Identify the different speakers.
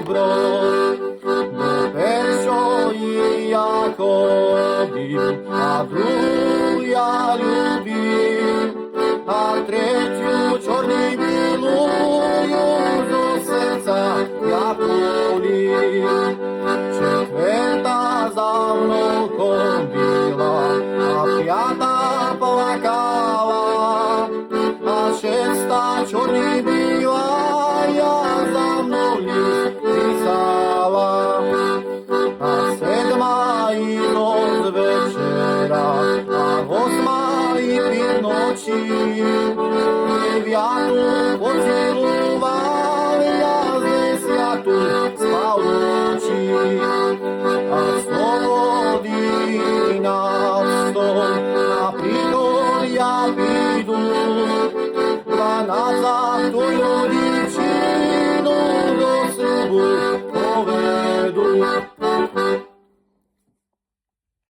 Speaker 1: зброд. До першої я ходив, а другу я любив, а третю чорний білою до серця я полів. Четверта за внуком біла, а п'ята плакала, а шеста чорний біла, я за мною ліс писала. А седма і з вечора, а восьма і півночі, дев'яту поцілував, я з десяту спав ночі. А слово двінадцятом на приход я піду, 12-ю дівчину до селу поведу.